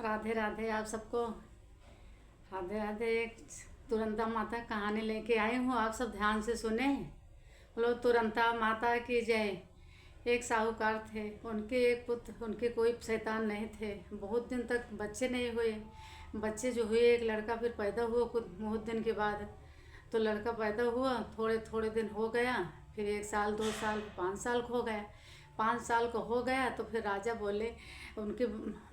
राधे राधे आप सबको। राधे राधे। एक तुरंता माता कहानी लेके आई हूँ, आप सब ध्यान से सुने। बोलो तुरंता माता की जय। एक साहूकार थे, उनके एक पुत्र, उनके कोई शैतान नहीं थे। बहुत दिन तक बच्चे नहीं हुए। बच्चे जो हुए, एक लड़का फिर पैदा हुआ कुछ बहुत दिन के बाद। तो लड़का पैदा हुआ, थोड़े थोड़े दिन हो गया, फिर 1 साल 2 साल 5 साल को हो गया। 5 साल को हो गया तो फिर राजा बोले, उनके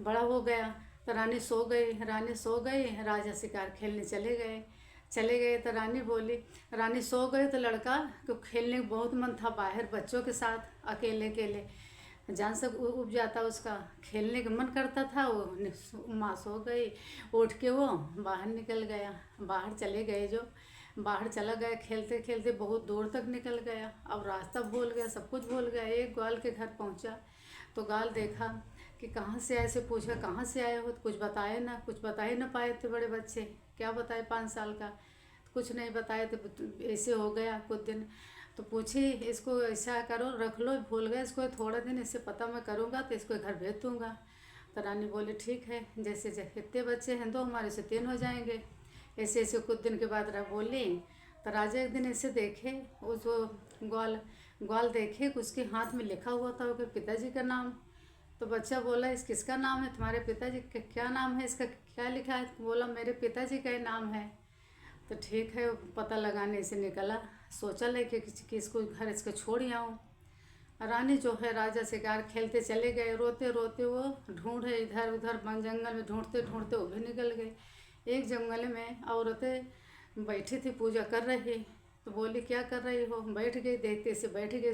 बड़ा हो गया तो रानी सो गई। रानी सो गई, राजा शिकार खेलने चले गए। चले गए तो रानी बोली, रानी सो गई तो लड़का को खेलने का बहुत मन था बाहर बच्चों के साथ, अकेले अकेले जान से उब जाता, उसका खेलने का मन करता था। वो माँ सो गई, उठ के वो बाहर निकल गया। बाहर चले गए, जो बाहर चला गया, खेलते खेलते बहुत दूर तक निकल गया। अब रास्ता भूल गया, सब कुछ भूल गया। एक ग्वाल के घर पहुंचा तो ग्वाल देखा कि कहाँ से आए, से पूछा कहाँ से आए हो, तो कुछ बताए ना, कुछ बता ही ना पाए थे। बड़े बच्चे क्या बताए, 5 साल का कुछ नहीं बताए थे। ऐसे हो गया कुछ दिन। तो पूछी, इसको ऐसा करो, रख लो, भूल गए इसको थोड़ा दिन, इससे पता मैं करूँगा तो इसको घर भेज दूँगा। तो रानी बोली ठीक है, जैसे इतने बच्चे हैं तो हमारे से 3 हो जाएंगे। ऐसे ऐसे कुछ दिन के बाद बोली। तो राजा एक दिन ऐसे देखे, उस ग्वाल ग्वाल देखे कि उसके हाथ में लिखा हुआ था उसके पिताजी का नाम। तो बच्चा बोला, इस किसका नाम है, तुम्हारे पिताजी का क्या नाम है, इसका क्या लिखा है। बोला मेरे पिताजी का ही नाम है। तो ठीक है, पता लगाने से निकला। सोचा लेके कि इसको घर इसको छोड़ आऊँ। रानी जो है राजा शिकार खेलते चले गए, रोते रोते वो ढूंढे इधर उधर वन जंगल में, ढूंढते ढूंढते वो भी निकल गए। एक जंगल में औरतें बैठी थी, पूजा कर रही। तो बोली क्या कर रही हो, बैठ गई, देखते से बैठ गई,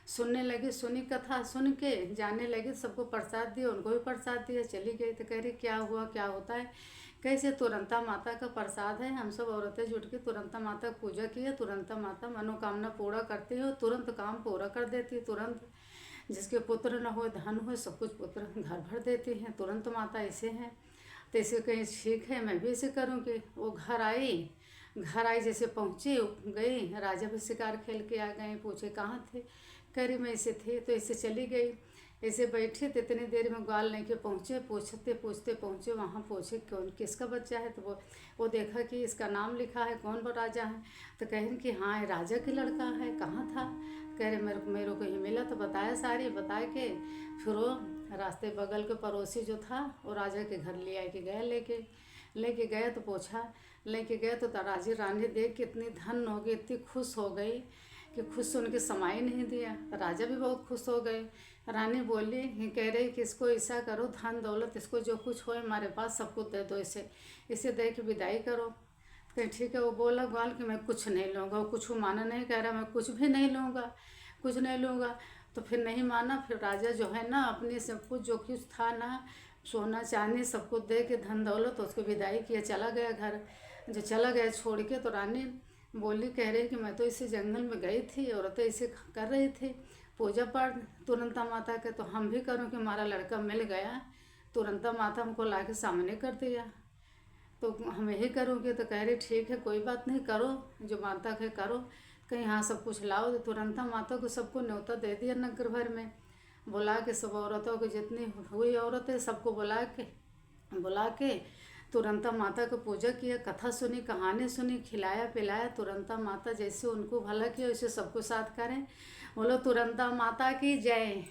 सुनने लगी, सुनी कथा, सुन के जाने लगी। सबको प्रसाद दिया, उनको भी प्रसाद दिया, चली गई। तो कह रही क्या हुआ, क्या होता है। कैसे, तुरंता माता का प्रसाद है, हम सब औरतें जुट के तुरंता माता की पूजा की है। तुरंता माता मनोकामना पूरा करती है, तुरंत काम पूरा कर देती है। तुरंत जिसके पुत्र न हो, धन हो, सब कुछ पुत्र घर भर देती हैं। तुरंत माता ऐसे हैं। तो इसे कहीं ठीक है, मैं भी ऐसे करूँगी। वो घर आई, जैसे पहुँची गई, राजा भी शिकार खेल के आ गए। पूछे कहाँ थे, कह रही मैं ऐसे थी, तो ऐसे चली गई। ऐसे बैठे तो इतनी देर में ग्वाल लेके पहुँचे, पूछते पूछते पहुँचे वहाँ। पूछे कौन किसका बच्चा है, तो वो देखा कि इसका नाम लिखा है, कौन वो राजा है। तो कह रही कि हाँ, ये राजा के लड़का है, कहाँ था। कह रहे मेरे को ही मिला। तो बताया, सारी बता के फिर वो रास्ते बगल के पड़ोसी जो था वो राजा के घर ले आए के गया, लेके गए। तो पूछा, लेके गए तो राजी रानी देख के इतनी धन हो गई, इतनी खुश हो गई कि खुश सुन के समय नहीं दिया। राजा भी बहुत खुश हो गए। रानी बोली, कह रही कि इसको ऐसा करो, धन दौलत इसको जो कुछ हो हमारे पास सब कुछ दे दो, इसे दे के विदाई करो। कहीं ठीक है। वो बोला ग्वाल कि मैं कुछ नहीं लूँगा। वो कुछ माना नहीं, कह रहा मैं कुछ भी नहीं लूँगा, कुछ नहीं लूँगा। तो फिर नहीं माना। फिर राजा जो है ना, अपने सब कुछ जो कुछ था ना, सोना चांदी सब कुछ दे के, धन दौलत, तो उसको विदाई किया, चला गया घर। जो चला गया छोड़ के, तो रानी बोली, कह रही कि मैं तो इसी जंगल में गई थी, औरतें इसे कर रही थी पूजा पाठ तुरंता माता के, तो हम भी करूँ कि हमारा लड़का मिल गया, तुरंता माता हमको ला के सामने कर दिया, तो हम यही करूँगी। तो कह रही ठीक है, कोई बात नहीं, करो जो माता के करो। कहीं यहाँ सब कुछ लाओ। तो तुरंता माता को सबको न्योता दे दिया, नगर भर में बुला के, सब औरतों को जितनी हुई औरतें सबको बुला के तुरंता माता को पूजा किया, कथा सुनी, कहानी सुनी, खिलाया पिलाया। तुरंता माता जैसे उनको भला किया वैसे सबको साथ करें। बोलो तुरंता माता की जय।